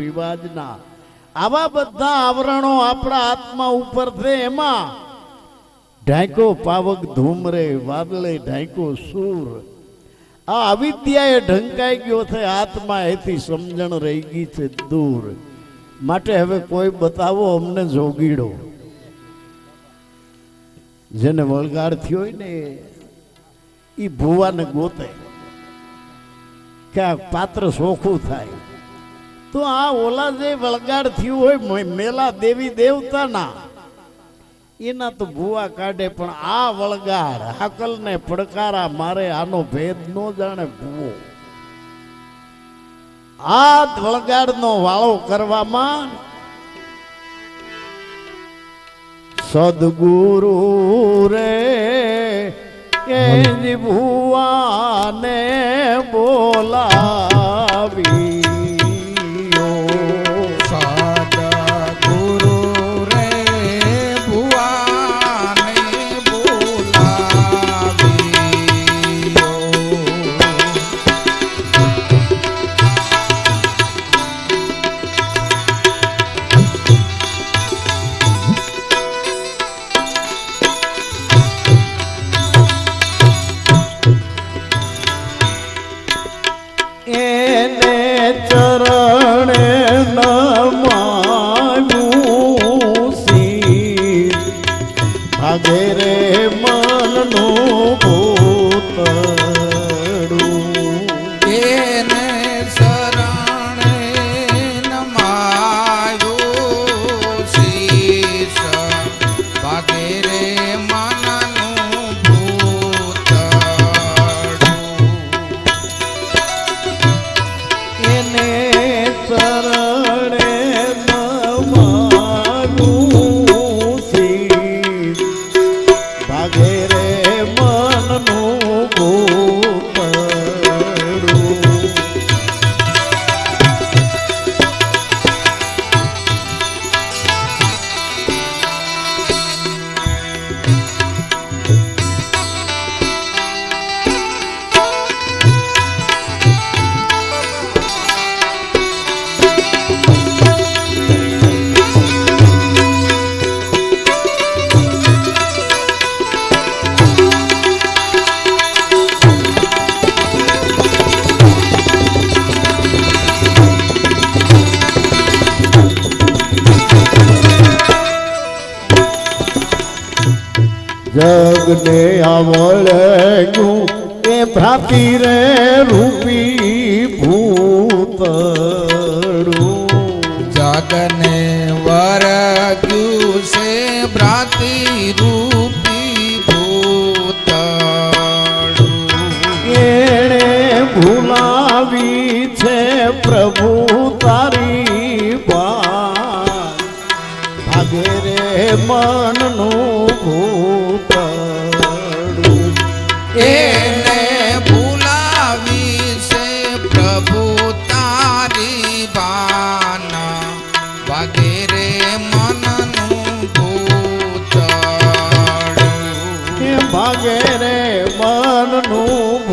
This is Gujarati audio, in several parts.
રિવાજના આવા બધા આવરણો આપણા આત્મા ઉપર છે. એમાં ઢાંકો પાવક ધૂમરે વાદળે ઢાંકો સૂર. આ અવિદ્યાએ ઢંકાઈ ગયો છે આત્મા, એથી સમજણ રહી ગઈ છે દૂર. માટે હવે કોઈ બતાવો અમને જોગીડો, જેને વળગાડ થયો હોય ને એ ભુવાને ગોતે કે આ પાત્ર સોખું થાય. તો આ ઓલા જે વળગાડ થયું હોય મેલા દેવી દેવતાના, એના તો ભુવા કાઢે. પણ આ વળગાડ હાકલને પડકારા મારે, આનો ભેદ ન જાણે ભુવો. આ વળગાડનો વાળો કરવામાં સદગુરુ રે એ ભુવાને બોલાવી. જગને આવળ્યું એ ભ્રાતિ રે રૂપી ભૂતળું. જગને વરગ્યું છે ભ્રાતિ રૂપી ભૂતળું. એણે ભૂલાવી છે પ્રભુ તારી બાત, ભાગે રે મનનું ભૂતળું. એને ભૂલાવી છે પ્રભુ તારી બાના, વગેરે મનનું ભૂતળું. ભાગે રે મનનું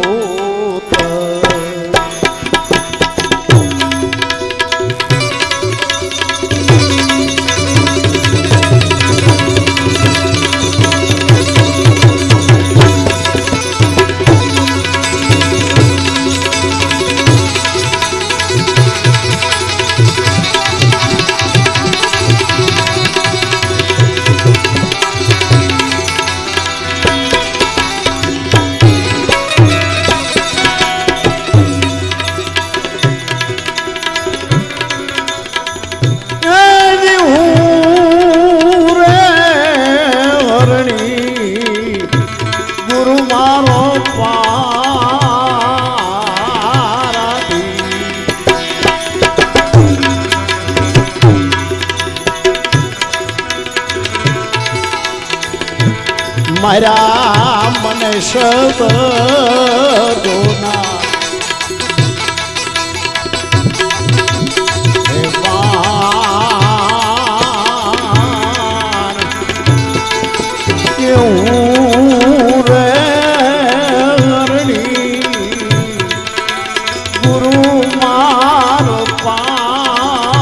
મારા મને શબ્દોના કેવું રે હરણી ગુરુ મારો પા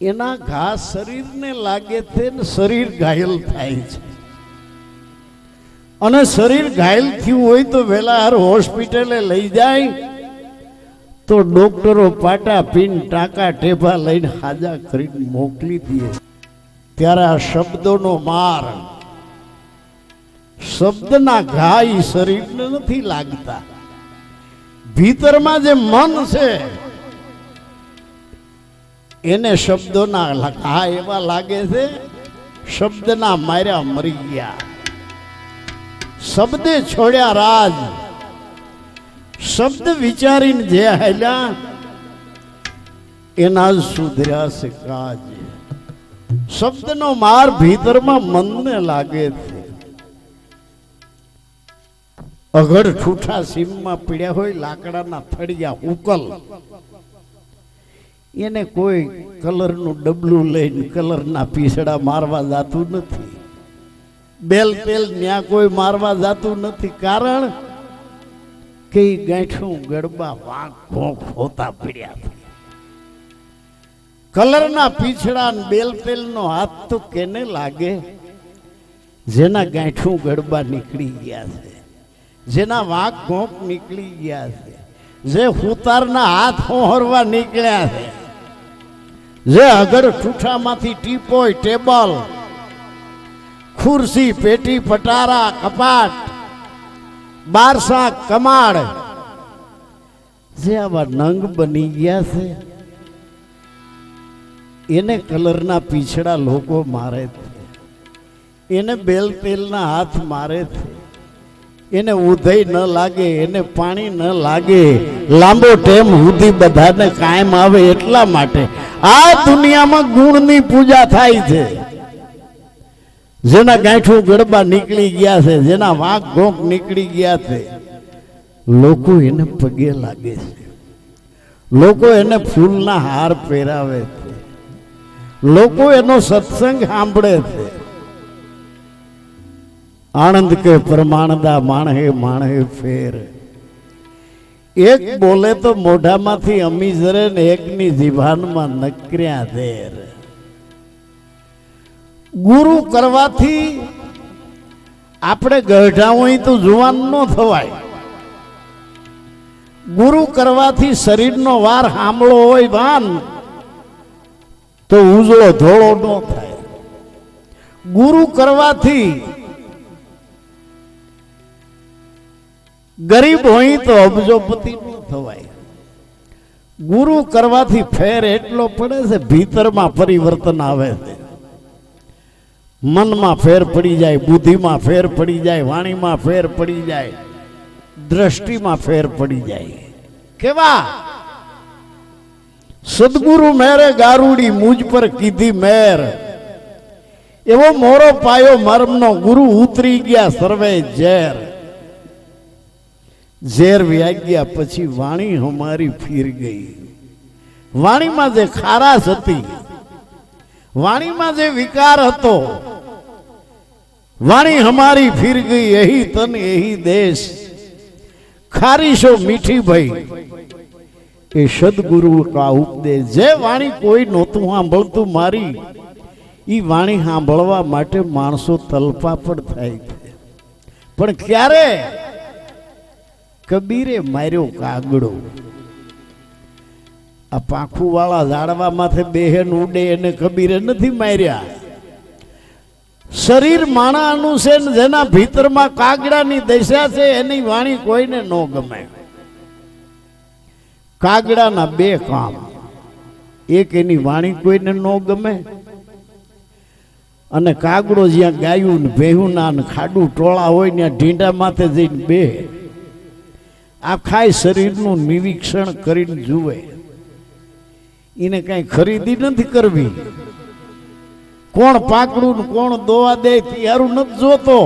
એના ઘા શરીરને લાગે છે ને શરીર ઘાયલ થાય છે. અને શરીર ઘાયલ થયું હોય તો વહેલા હોસ્પિટલે લઈ જાય તો ડોક્ટરો પાટા પીન ટાંકા ટેભા લઈને હાજા કરીને મોકલી દે. ત્યારે આ શબ્દોનો માર, શબ્દના ઘા ઈ શરીરને નથી લાગતા. ભીતરમાં જે મન છે એને શબ્દોના ઘા એવા લાગે છે, શબ્દના માર્યા મરી ગયા. શબ્દે છોડ્યા રાજ, શબ્દ વિચારીને જે હાલ્યા એના જ સુધર્યા છે કાજ. શબ્દનો માર ભીતરમાં મનને લાગે છે. અઘડ ઠૂઠા સીમમાં પીડ્યા હોય લાકડાના થડિયા ઉકલ, એને કોઈ કલરનું ડબલું લઈને કલરના પીસડા મારવા જાતું નથી. બેલ તેલ ન્યા કોઈ મારવા જાતું નથી. કારણ કે ગાંઠું ગડબા વાંક ભોંક હોતા પીડ્યા છે. કલરના પીછડા બેલ તેલનો હાથ તો કેને લાગે? જેના ગાંઠું ગડબા નીકળી ગયા છે, જેના વાંક ભોંક નીકળી ગયા છે, જે હુતારના હાથ હોહરવા નીકળ્યા છે, જે અગર ઠૂઠામાંથી ટીપોય ટેબલ ખુરશી પેટી પટારા કપાટ બારસા કમાડ જે આવા નંગ બની ગયા છે એને કલરના પીછડા લોકો મારે છે, એને બેલ તેલના હાથ મારે છે. એને ઉધઈ ન લાગે, એને પાણી ન લાગે, લાંબો ટેમ સુધી બધાને કાયમ આવે એટલા માટે આ દુનિયામાં ગુણની પૂજા થાય છે. જેના ગાંઠું ગડબા નીકળી ગયા છે, જેના વાંક ઘોંક નીકળી ગયા છે, લોકો એને પગે લાગે છે, લોકો એને ફૂલના હાર પહેરાવે છે, લોકો એનો સત્સંગ સાંભળે છે. આનંદ કે પ્રમાણદા માણહે માણહે ફેર. એક બોલે તો મોઢામાંથી અમી જરે ને એકની જીભાનમાં નકર્યા દેર. ગુરુ કરવાથી આપણે ગઢા હોય તો જુવાન ન થવાય. ગુરુ કરવાથી શરીરનો વાર સાંભળો હોય વાન તો ઉજળો ધોળો ન થાય. ગુરુ કરવાથી ગરીબ હોય તો અબજોપતિ ન થવાય. ગુરુ કરવાથી ફેર એટલો પડે છે, ભીતરમાં પરિવર્તન આવે છે. મનમાં ફેર પડી જાય, બુદ્ધિમાં ફેર પડી જાય, વાણીમાં ફેર પડી જાય, દ્રષ્ટિમાં ફેર પડી જાય. કેવા સદગુરુ મેરે ગારુડી મુજ પર કીધી મેર. એવો મોરો પાયો મર્મનો ગુરુ ઉતરી ગયા સર્વે ઝેર. ઝેર વ્યાગ્યા પછી વાણી હમારી ફીર ગઈ. વાણીમાં જે ખારાશ હતી, વાણીમાં જે વિકાર હતો, વાણી હમારી ફીર ગઈ. यही तन यही देश खारिशो मीठी भाई એ સદગુરુ કા ઉપદેશ. જે વાણી કોઈ નહોતું સાંભળતું મારી, ઈ વાણી સાંભળવા માટે માણસો તલપાપડ થાય છે. પણ ક્યારે? કબીરે માર્યો કાગડો. આ પાંખું વાળા ઝાડવા માથે બેહેન ઉડે એને કબીરે નથી માર્યા. શરીર માણાનું છે ને જેના ભીતરમાં કાગડાની દશા છે એની વાણી કોઈને ન ગમે. કાગડાના બે કામ, એક એની વાણી કોઈને ન ગમે, અને કાગડો જ્યાં ગાયું ને ભેહું ના ખાડું ટોળા હોય ત્યાં ઢીંડા માથે જઈને બે આખા શરીરનું નિરીક્ષણ કરીને જુએ. એને કઈ ખરીદી નથી કરવી. કોણ પાકડું ને કોણ દોવા દે યારું નથી જોતો.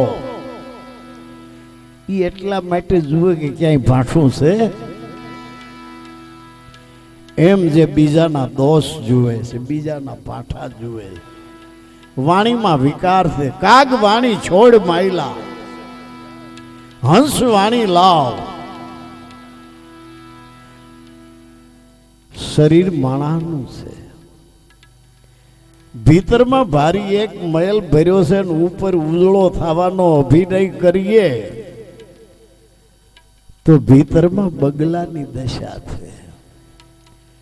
એ એટલા માટે જુએ કે ક્યાંય ભાઠું છે. એમ જે બીજાના દોષ જુએ છે, બીજાના પાઠા જુએ. વાણીમાં વિકાર છે. કાગ વાણી છોડ માયલા, હંસ વાણી લાવ. શરીર માણાનું છે. ભીતરમાં ભારી એક મહેલ ભર્યો છે ને ઉપર ઉજળો થવાનો અભિનય કરીએ તો ભીતરમાં બગલાની દશા છે.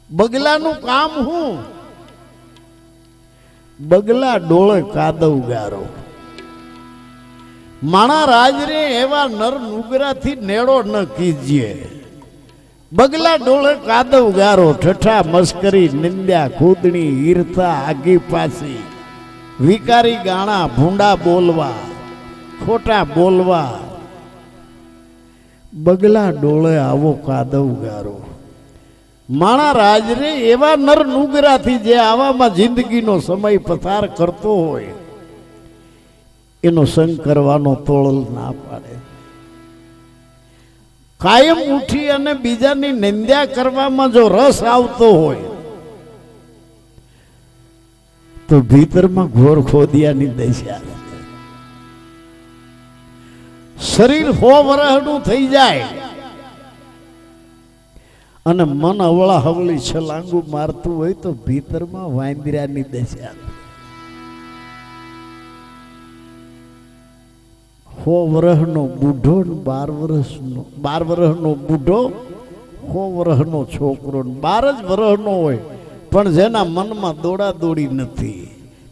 બગલાનું કામ શું? બગલા ડોળે કાદવ ગારો. માણા રાજરે એવા નર નુગરાથી નેડો ન કીજીએ. બગલા ડોળે કાદવ ગારો, ઠઠા મસ્કરી નિંદ્યા ખુદણી ઈર્ષા આગી પાછી, વિકારી ગાણા ભૂંડા બોલવા ખોટા બોલવા. બગલા ડોળે આવો કાદવ ગારો. માણા રાજરે એવા નર નુગરાથી જે આવામાં જિંદગીનો સમય પસાર કરતો હોય એનો સંગ કરવાનો તોળ ના પાડે. કાયમ ઉઠી અને બીજાની નિંદ્યા કરવામાં જો રસ આવતો હોય તો ભીતરમાં ઘોર ખોદિયાની દશા. શરીર 100 વર્ષનું થઈ જાય અને મન અવળા હવળી છલાંગુ મારતું હોય તો ભીતરમાં વાંદરાની દશા. 100 વર્ષનો બુઢો ને 12 વર્ષનો બુઢો, 100 વર્ષનો છોકરો 12 જ વર્ષનો હોય પણ જેના મનમાં દોડા દોડી નથી,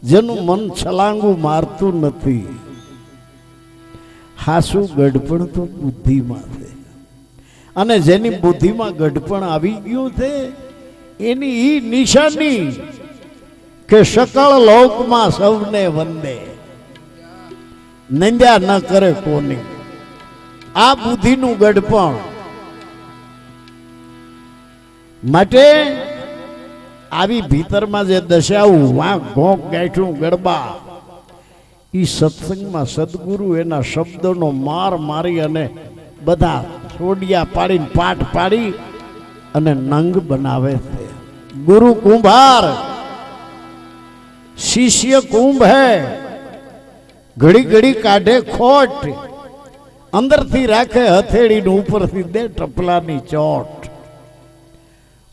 જેનું મન છલાંગુ મારતું નથી. હાસુ ગઢપણ તો બુદ્ધિમાં છે અને જેની બુદ્ધિમાં ગઢપણ આવી ગયું છે એની ઈ નિશાની કે સકળ લોકમાં સૌને વંદે, નિંદ્યા ન કરે કોની. આ બુદ્ધિનું ગઢપણ માટે આવી ભીતરમાં જે દશાવું વાંક ઘોંક ગાંઠું ગરબા ઈ સત્સંગમાં સદગુરુ એના શબ્દોનો માર મારી અને બધા છોડિયા પાડીને પાઠ પાડી અને નંગ બનાવે છે. ગુરુ કુંભાર, શિષ્ય કુંભ હે. ઘડી ઘડી કાઢે ખોટ, અંદરથી રાખે હથેળી ને ઉપરથી દે ટપલાની ચોટ.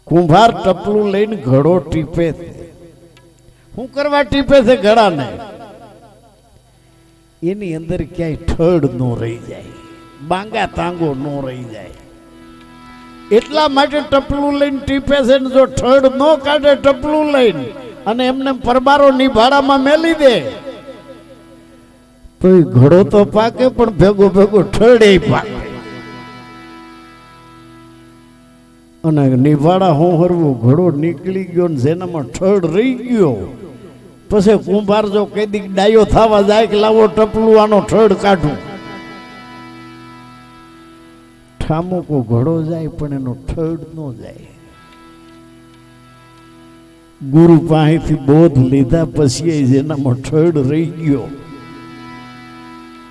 કુંભાર ટપલું લઈને ઘડો ટીપે છે. શું કરવા ટીપે છે ઘડાને? એની અંદર ક્યાંય ઠડ નો રહી જાય, બાંગા તાંગો નો રહી જાય એટલા માટે ટપલું લઈને ટીપે છે. ને જો ઠડ નો કાઢે ટપલું લઈને અને એમને પરબારો નિભાડામાં મેલી દે તો એ ઘડો તો પાકે પણ ભેગો ભેગો ઠડે પાકે. અને નિભાડા હું હરવું ઘડો નીકળી ગયો ને જેનામાં ઠડ રહી ગયો પછી કુંભાર જો કેદીક ડાયો થવા જાય કે લાવો ટપલું આનો ઠડ કાઢું, ઠામુકો ઘડો જાય પણ એનો ઠડ નો જાય. ગુરુ પાસેથી બોધ લીધા પછી જેનામાં ઠડ રહી ગયો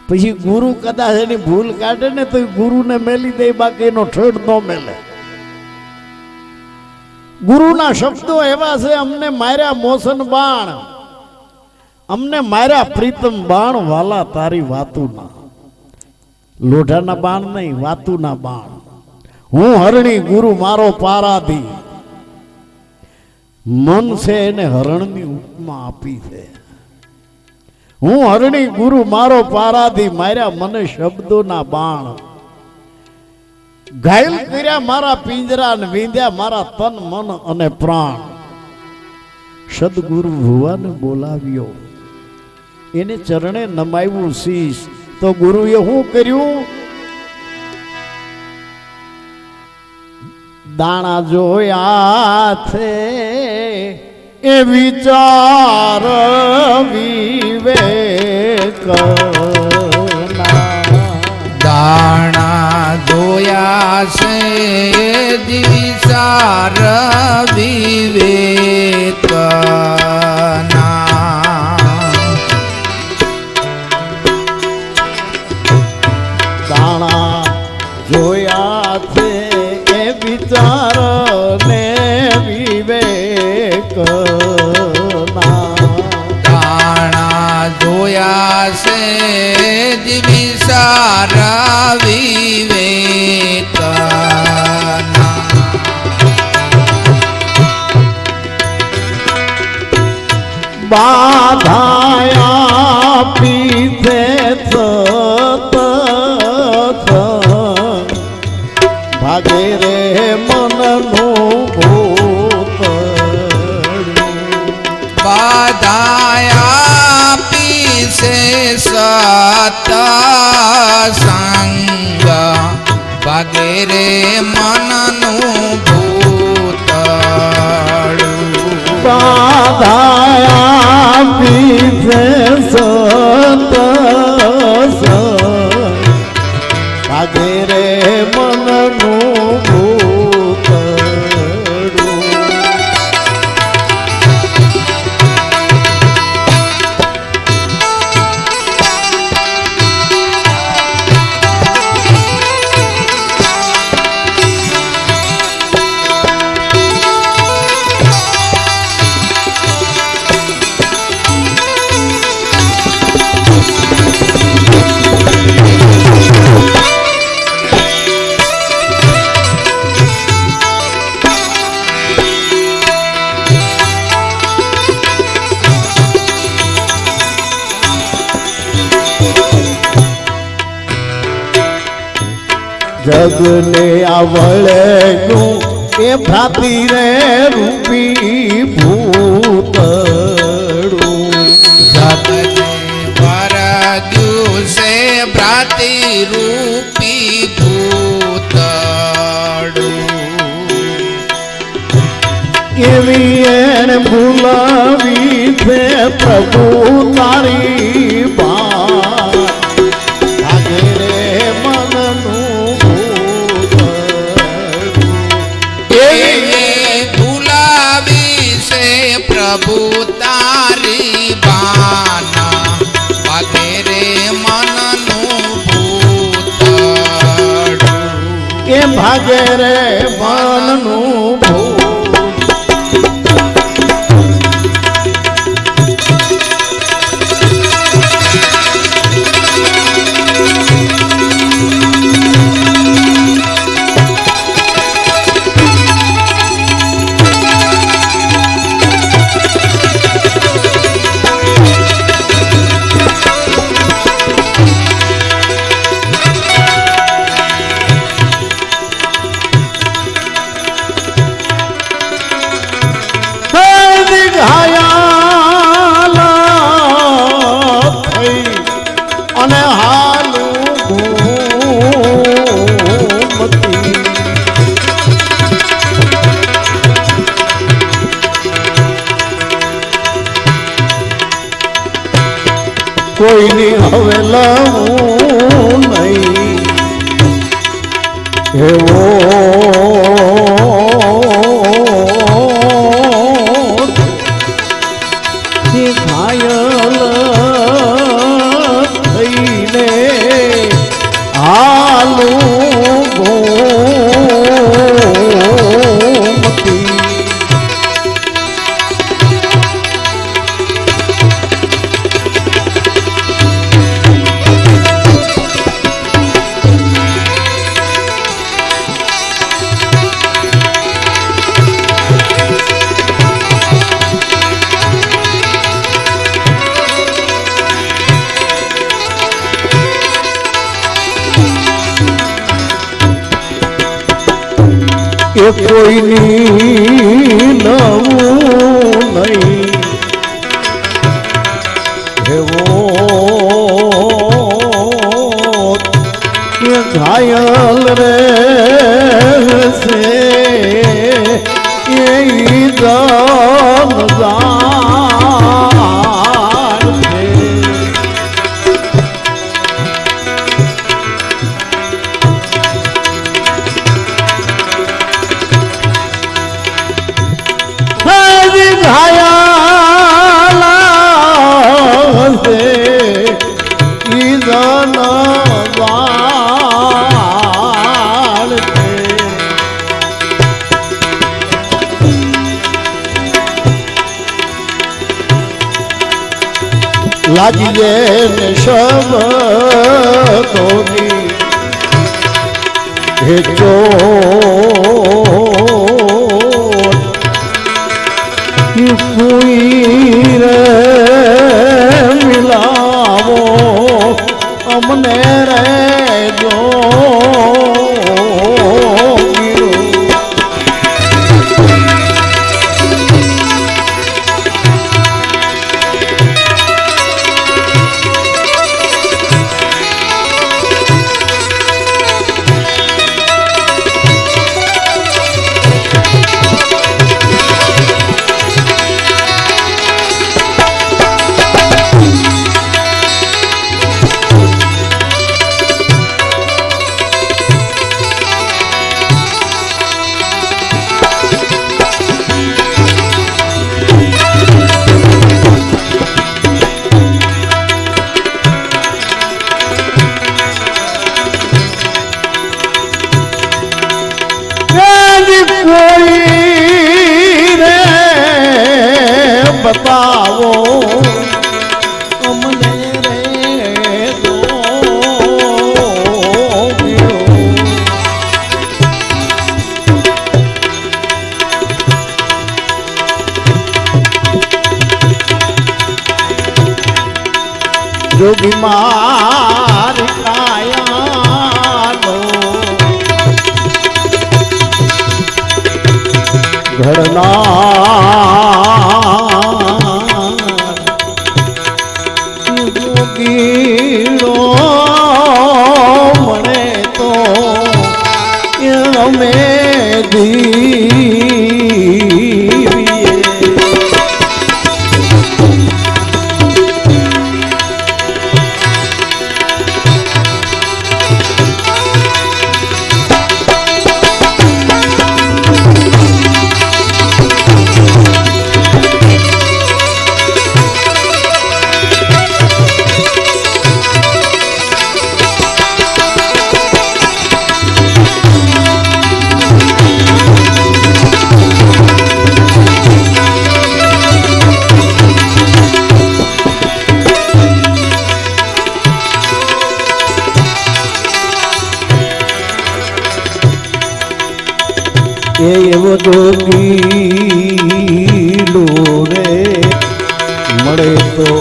પછી ગુરુ કદાચ એની ભૂલ કાઢે ને તો ગુરુને મેલી દે, બાકી એનો ઠડ ન મેલે. ગુરુના શબ્દો એવા છે, અમને માર્યા મોસન બાણ, અમને માર્યા પ્રીતમ બાણ, વાલા તારી વાતુના. લોઢાના બાણ નહીં, વાતુના બાણ. હું હરણી ગુરુ મારો પારાધી. મન છે એને હરણની ઉપમા આપી છે. હું હરણી ગુરુ મારો પારાધી, માર્યા મને શબ્દોના બાણ. ઘાયલ કર્યા મારા પિંજરા ને વિંધ્યા મારા તન મન અને પ્રાણ. સદગુરુ ભુવાને બોલાવ્યો, એને ચરણે નમાવ્યું શીશ. તો ગુરુએ શું કર્યું? દાણા જોયા છે એ વિચાર વિવેક, દાણા જોયા છે વિચાર વિવેક. દાણા જોયા છે એ વિચાર ને વિવેક. દાણા જોયા છે વિચાર વિવેક. બાધાયા પીધે થત ભાગે રે મનનું ભૂતળું બાધાયા પીસે સતસંગ ભાગે રે મનનું ભૂતળું બાધાયા પીધે સત ભાગે રે મનનું ભૂતળું જગને આવળે ગયું એ ભ્રાતી રે રૂપી ભૂતળું જગને વરદ્યું છે ભ્રાતિ રૂપી ભૂતળું એવી એને ભૂલાવી છે પ્રભુ તારી બા ભાગે રે મનનું એવી ભૂલાવી છે પ્રભુ તારી બાના ભાગે રે મનનું ભૂતળું એ ભાગે રે મનનું ભૂત અને હાલું ઘૂમતી કોઈની હવે લવું નહીં એવો ઘાયલ થઈને હાલું ઘૂમતી એ કોઈની નવું નહીં એવો એ ઘાયલ રે છે એ જનજાર છે લાગીએ ને શબ્દોની હે ચોટ કોઈ રે અમને રે જો बताओ अमने रे दो जोगी मार काया लो घड़ना એવો જોગીલો રે મળે તો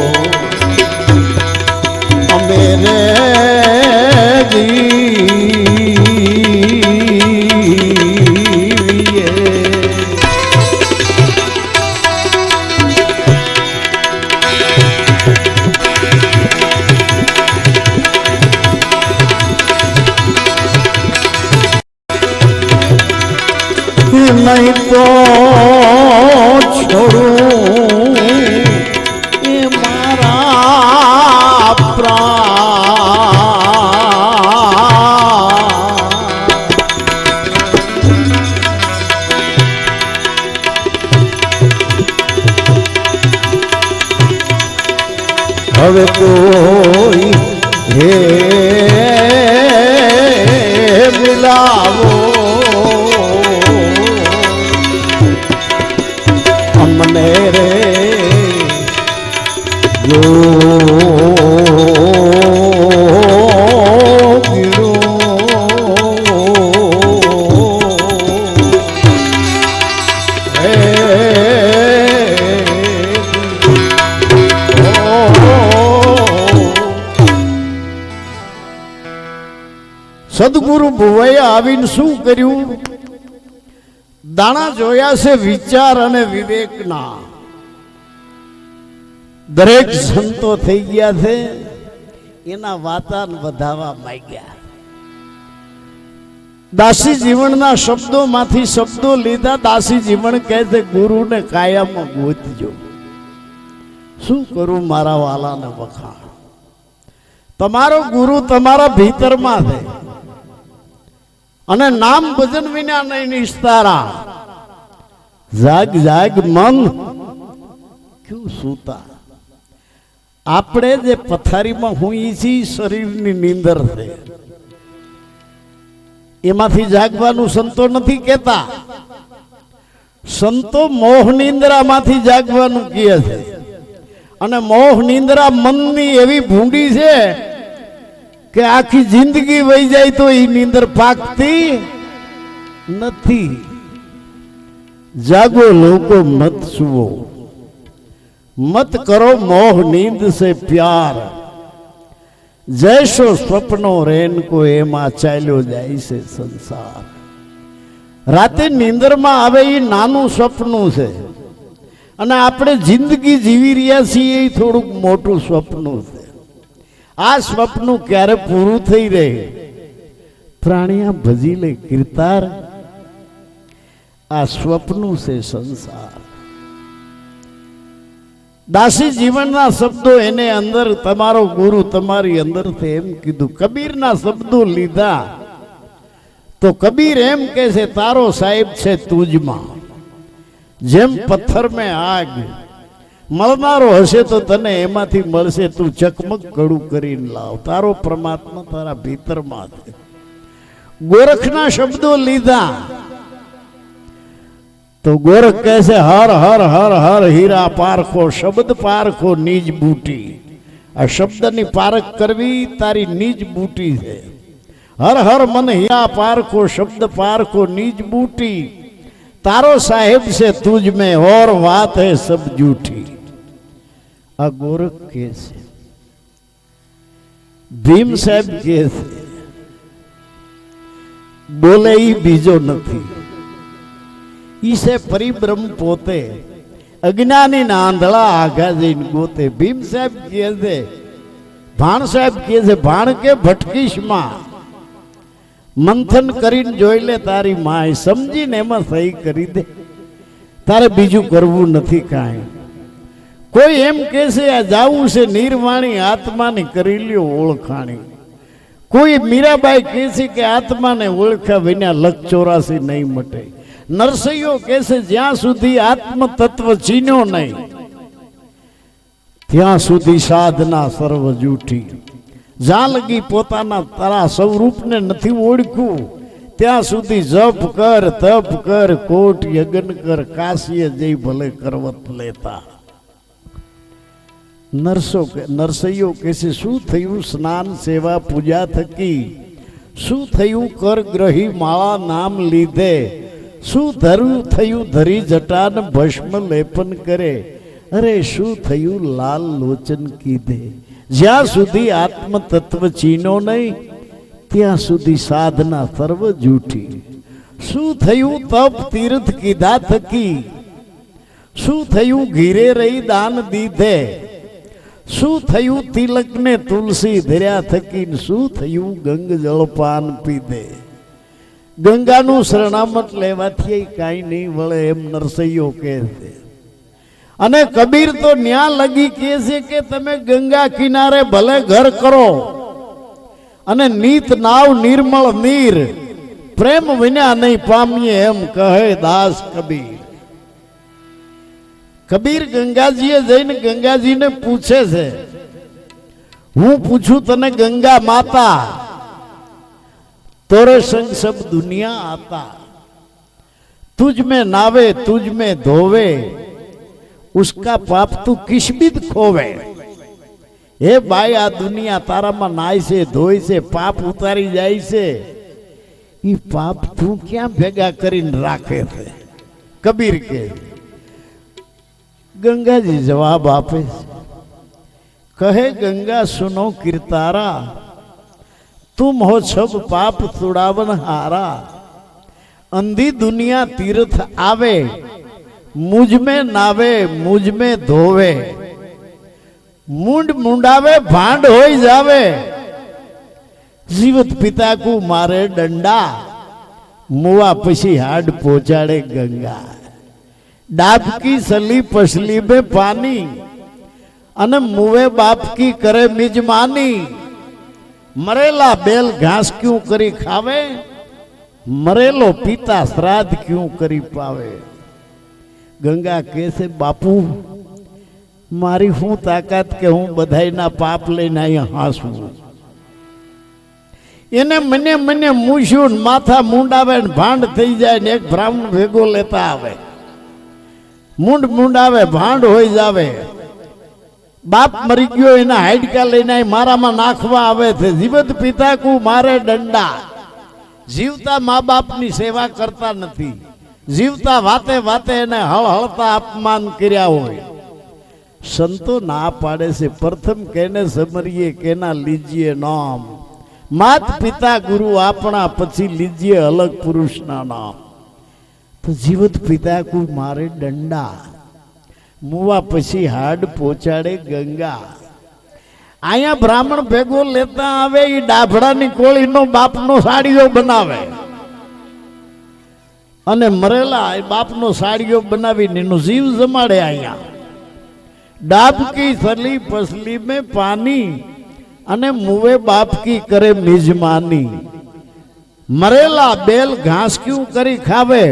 અમે રે જીવીએ નહીં તો છોડું એ મારા પ્રાણ હવે કોઈ હે મિલાવો અમને રે જો ગીરો હે સદગુરુ ભુવાએ આવીને શું કર્યું? દાણા જોયા છે વિચાર અને વિવેકના. દરેક સંતો થઈ ગયા છે એના વાતાન વધાવા માંગ્યા. દાસી જીવનના શબ્દોમાંથી શબ્દો લીધા. દાસી જીવન કહે છે ગુરુને કાયમમાં ગોતજો. શું કરું મારા વાલાને વખાણ? તમારો ગુરુ તમારા ભીતરમાં છે અને નામ ભજન વિના નહીં નિસ્તારા. જાગ જાગ મન ક્યું સૂતા. આપણે જે પથારીમાં હોઈએ છીએ શરીરની નીંદર છે એમાંથી જાગવાનું સંતો નથી કહેતા. સંતો મોહ નિંદ્રામાંથી જાગવાનું કહે છે. અને મોહ નિંદ્રા મનની એવી ભૂંડી છે કે આખી જિંદગી વહી જાય તો એ નીંદર પાકતી નથી. જાગો લોકો મત સુવો, મત કરો મોહ નીંદ સે પ્યાર. જૈસો સ્વપ્નો રેનકો એમાં ચાલ્યો જાય છે સંસાર. રાતે નીંદરમાં આવે એ નાનું સપનું છે, અને આપણે જિંદગી જીવી રહ્યા છીએ એ થોડુંક મોટું સપનું છે. આ સ્વપ્નું ક્યારે પૂરું થઈ રહે? પ્રાણિયા ભજી લે કીર્તાર. આ સ્વપ્નું છે સંસાર. દાસી જીવનના શબ્દો એને અંદર તમારો ગુરુ તમારી અંદર છે એમ કીધું. કબીરના શબ્દો લીધા તો કબીર એમ કે છે તારો સાહેબ છે તુજમાં, જેમ પથ્થર મેં આગ. મળનારો હશે તો તને એમાંથી મળશે, તું ચકમક કડું કરીને લાવ. તારો પરમાત્મા તારા ભીતરમાં છે. ગોરખના શબ્દો લીધા તો ગોરખ કહે છે હર હર હર હર હીરા પારખો, શબ્દ પારખો નીજ બૂટી. આ શબ્દની પારખ કરવી તારી નીજ બૂટી છે. હર હર મન હીરા પારખો, શબ્દ પારખો નીજ બૂટી. તારો સાહેબ છે તુજ में और बात है सब झूठी. આ ગોરખ કે છે. ભીમ સાહેબ કે છે બોલે ઈ બીજો નથી, ઈ છે પરિબ્રહ્મ પોતે. અજ્ઞાની ના આંધળા આઘા જઈને ગોતે. ભીમ સાહેબ કહે છે, ભાણ સાહેબ કહે છે ભાણ કે ભટકીશ માં, મંથન કરીને જોઈ લે તારી માય, સમજીને એમાં સહી કરી દે. તારે બીજું કરવું નથી કાંઈ. કોઈ એમ કે છે આ જાવું છે નિર્વાણી, આત્માની કરી લ્યો ઓળખાણી. કોઈ મીરાબાઈ કહે છે કે આત્માને ઓળખ્યા વિના લખ 84 નહીં મટે. નરસૈયો કહે છે જ્યાં સુધી આત્મ તત્વ ચીન્યો નહીં ત્યાં સુધી સાધના સર્વ જૂઠી. જ્યાં લગી પોતાના તારા સ્વરૂપને નથી ઓળખ્યું ત્યાં સુધી જપ કર તપ કર કોટ યજ્ઞ કર, કાશીએ જઈ ભલે કરવત લેતા. નરસૈયો કે છે શું થયું સ્નાન સેવા પૂજા થકી, શું થયું કર ગ્રહી માળા નામ લીધે, શું થયું ધરી જટાન ભસ્મ લેપન કરે, અરે શું થયું લાલ લોચન કીધે. જ્યાં સુધી આત્મ તત્વ ચીનો નહીં ત્યાં સુધી સાધના સર્વ જૂઠી. શું થયું તપ તીર્થ કીધા થકી, શું થયું ઘીરે રહી દાન દીધે, શું થયું તિલક ને તુલસી ધર્યા થકી, શું થયું ગંગ જળપાન પીધે. ગંગાનું શરણામત લેવાથી કાંઈ નહીં વળે એમ નરસૈયો કહે છે. અને કબીર તો ન્યા લગી કહે છે કે તમે ગંગા કિનારે ભલે ઘર કરો અને નીત નાવ નિર્મળ નીર, પ્રેમ વિના નહીં પામીએ એમ કહે દાસ કબીર. કબીર ગંગાજીએ જઈને ગંગાજીને પૂછે છે, હું પૂછું તને ગંગા માતા, तोरे संग सब दुनिया आता, तुझ में नावे तुझ में धोवे, उसका पाप तू किस बिद खोवे. हे भाई आ दुनिया तारा में नाय से धोई से पाप उतारी जाय से, ई पाप तू क्या भेगा करीन राखे थे. कबीर के गंगा जी जवाब आपे, कहे गंगा सुनो कीर्तारा, तुम हो सब पाप छुड़ावन हारा. अंधी दुनिया तीर्थ आवे, मुझ में नावे मुझ में धोवे, मुंड मुंडावे भांड हो जावे, जीवत पिता को मारे डंडा, मुआ पसी हाड पहुंचाड़े गंगा. डाब की सली पसली में पानी, अने मुवे बाप की करे मिजमानी. मरेला बेल घास क्यों करी खावे, मरेलो पिता श्राद्ध क्यों करी पावे. गंगा कैसे बापू मारी हूं ताकत के हूं बधाई ना पाप लेना हासू. એને મને મને મૂછ્યું માથા મુંડાવે ને ભાંડ થઈ જાય ને એક બ્રાહ્મણ ભેગો લેતા આવે, મુંડ મુંડાવે ભાંડ હોઈ જાવે. बाप मरी गयो एना हाइडका लईने मारा में नाखवा आवे थे. जीवत पिता को मारे डंडा. जीवता माँ बाप नी सेवा करता नहीं, जीवता वाते वाते एने हळहळता अपमान कर्या होय. संतो ना पाड़े से प्रथम कहने समरिए कहना लीजिए नाम मात पिता गुरु आपना पछी लीजिए अलग पुरुष ना नाम। तो जीवित पिता को मारे डंडा मुआ पछी हाड पोचाड़े गंगा। आया ब्राह्मण भेगो लेता आवे ई डाभड़ा नी कोળી नो बाप नो साड़ियो बनावे अने मरेला बाप नो साड़ियो बनावी नीनो जीव जमाड़े। आया डाब की थली पसली में पानी अने मुवे बाप की करे मिजमानी। मरेला बेल घास क्यों करी खावे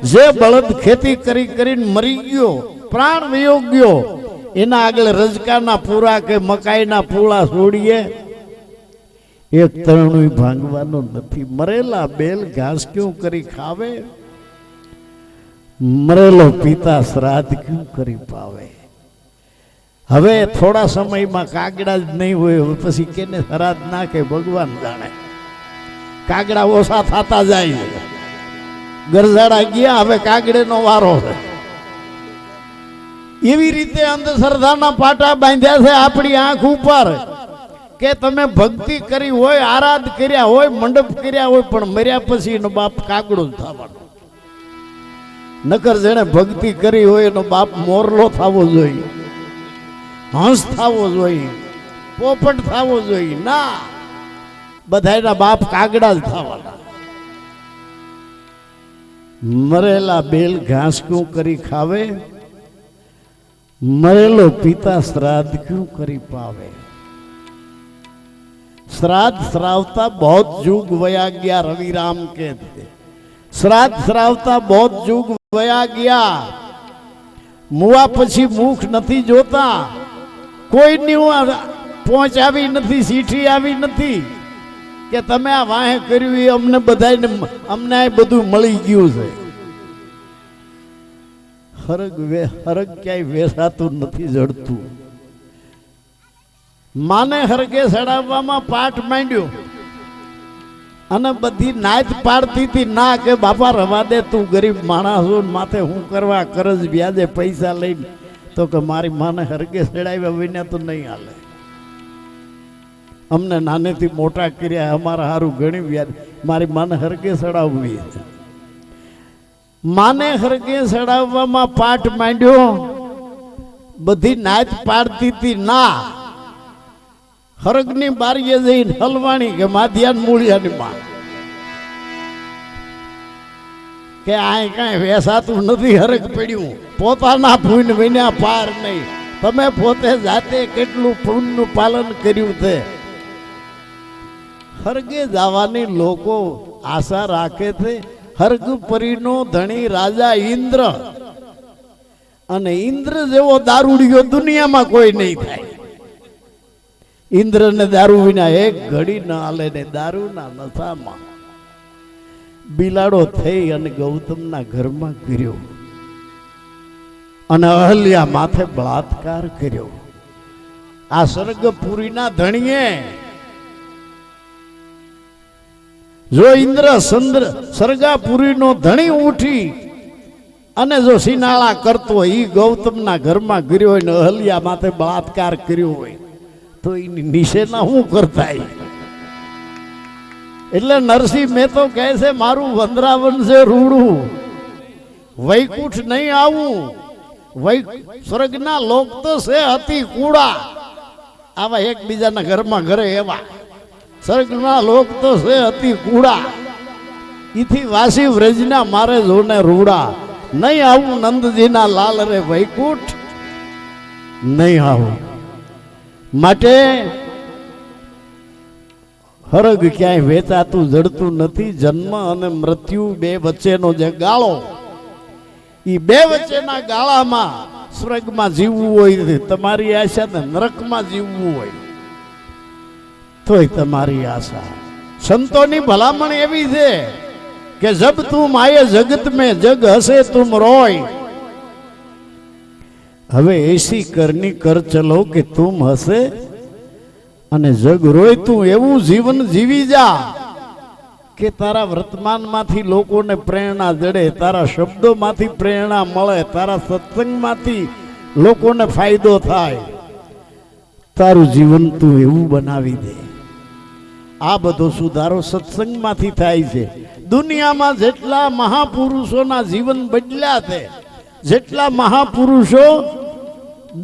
जे बळद खेती करी करी मरी गयो प्राण वयो गयो एना आगळ रजकाना पूरा के मकाईना पूळा छोड़ीए एक तरणुं भांगवानो नथी। मरेला बेल घास क्यों करी खावे मरेलो पिता श्राद्ध क्यों करी पावे। હવે થોડા સમયમાં કાગડા જ નહીં હોય પછી કેને શ્રાદ્ધ નાખે ભગવાન જાણે। કાગડા ઓછા થતા જાય ગરજાડા ગયા હવે કાગડેનો વારો છે। એવી રીતે અંધશ્રદ્ધાના પાટા બાંધ્યા છે આપણી આંખ ઉપર કે તમે ભક્તિ કરી હોય આરાધ કર્યા હોય મંડપ કર્યા હોય પણ મર્યા પછી એનો બાપ કાગડો જ થવાનો। નકર જેણે ભક્તિ કરી હોય એનો બાપ મોરલો થવો જોઈએ हंस थावो जोईए पोपट थावो जोईए ना बधाईना बाप कागड़ा ज थावाना। मरेला बेल घास क्यों करी खावे मरेलो पिता श्राद्ध क्यों करी पावे। श्राद्ध श्रावता बहुत जुग वया गया रविराम के थे। श्राद्ध श्रावता बहुत जुग वया गया मुआ पछी मुख नथी जोता कोई पहुंच आवी नथी सीठी आवी नथी के तमे आ वाहे कर्યું એ અમને બધાને અમને આ બધું મળી ગયું છે। હરગ ક્યાંય વેસાતું નથી જડતું। માને હરગે સડાવવામાં પાઠ માંડ્યો અને બધી નાચ પાડતી હતી ના કે બાપા રવા દે તું ગરીબ માણસ છો માથે હું કરવા કરજ વ્યાજે પૈસા લઈને तो कि मारी माने हरगे सड़ाव्या विना तो नहीं हाले। अमने नाने थी मोटा कर्या हमारा हारू घणी व्याज मारी माने हरगे सड़ाववी माने हरगे सड़ाववामां पाठ मांड्यो बधी नाच पाड़ती थी ना हरगनी बारीए जईने हलवाणी के माधियान मूळियानी मां के आए कई वेसातु नथी हरग पड्યું પોતાના પુણ્ય વિના પાર નહીં। તમે પોતે જાતે કેટલું પુણ્યનું પાલન કર્યું છે। હરગે જવાની લોકો આશા રાખે છે। હરગ પરીનો ધણી રાજા ઇન્દ્ર અને ઇન્દ્ર જેવો દારૂડિયો દુનિયામાં કોઈ નહીં થાય। ઇન્દ્રને દારૂ વિના એક ઘડી ન હાલે ને દારૂના નશામાં બિલાડો થઈ અને ગૌતમના ઘરમાં ગયો અને અહલ્યા માથે બળાત્કાર કર્યો। આ સ્વર્ગપુરીના ધણીએ જો ઇન્દ્ર સ્વર્ગપુરીનો ધણી ઉઠી અને જો સિનાળા કરતો ઈ ગૌતમના ઘરમાં ગયો હોય ને અહલ્યા માથે બળાત્કાર કર્યો હોય તો એની નિશેના શું કરતા। એટલે નરસિંહ મહેતો કહે છે મારું વંદરાવન છે રૂડું વૈકુંઠ નહીં આવું સ્વર્ગના લોક તો છે અતિ કૂડા આવા એકબીજાના ઘરમાં ઘરે એવા સ્વર્ગના લોક તો છે અતિ કૂડા ઈથી વાસી વ્રજના મારે જોને રૂડા નહીં આવું નંદજીના લાલ રે વૈકુંઠ નહીં આવું। માટે હરગ ક્યાંય વેચાતું જડતું નથી। જન્મ અને મૃત્યુ બે વચ્ચેનો જે ગાળો ई बे वच्चेना गाळामां स्वर्गमां जीवવું હોય તમારી આશા ને નરકમાં જીવવું હોય તોય તમારી આશા। संतोनी भलामण एवी छे के जब तुम आए जगत में जग हसे तुम रोय। हवे ऐसी करनी कर चलो कि तुम हसे अने जग रोय। तू एवं जीवन जीवी जा के तारा वर्तमान माथी लोकोने प्रेरणा जड़े तारा शब्दों माथी प्रेरणा मळे तारा सत्संग माथी લોકોને ફાયદો થાય, તારું જીવન તું એવું બનાવી દે. આ બધો સુધારો સત્સંગમાંથી થાય છે. દુનિયામાં જેટલા મહાપુરુષોના જીવન બદલ્યા છે, જેટલા મહાપુરુષો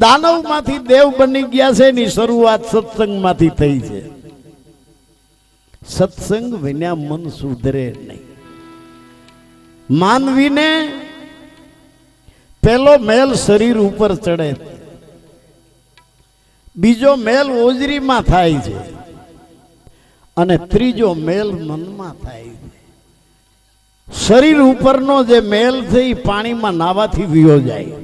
દાનવમાંથી દેવ બની ગયા છે, એની શરૂઆત સત્સંગમાંથી થઈ છે. સત્સંગ વિના મન સુધરે નહીં. માનવીને પેલો મેલ શરીર ઉપર ચડે, બીજો મેલ ઓજરીમાં થાય છે, અને ત્રીજો મેલ મનમાં થાય છે. શરીર ઉપરનો જે મેલ છે એ પાણીમાં નાવાથી વિયો જાય.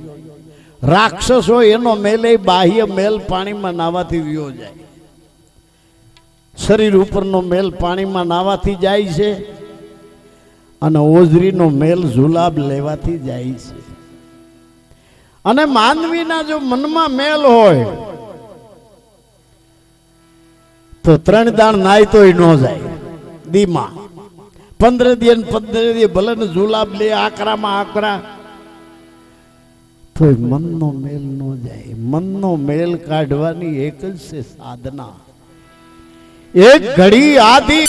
રાક્ષસ હોય એનો મેલ, એ બાહ્ય મેલ પાણીમાં નાવાથી વિયો જાય. શરીર ઉપરનો મેલ પાણીમાં નાવાથી જાય છે, અને ઓજરીનો મેલ જુલાબ લેવાથી જાય છે. અને માનવીના જો મનમાં મેલ હોય તો 3 દાણ નાય તોય ન જાય. દીમાં 15 દી ભલે ને જુલાબ લે, આકરામાં આકરા, તો મનનો મેલ ન જાય. મનનો મેલ કાઢવાની એક જ છે સાધના. એક ઘડી આદિ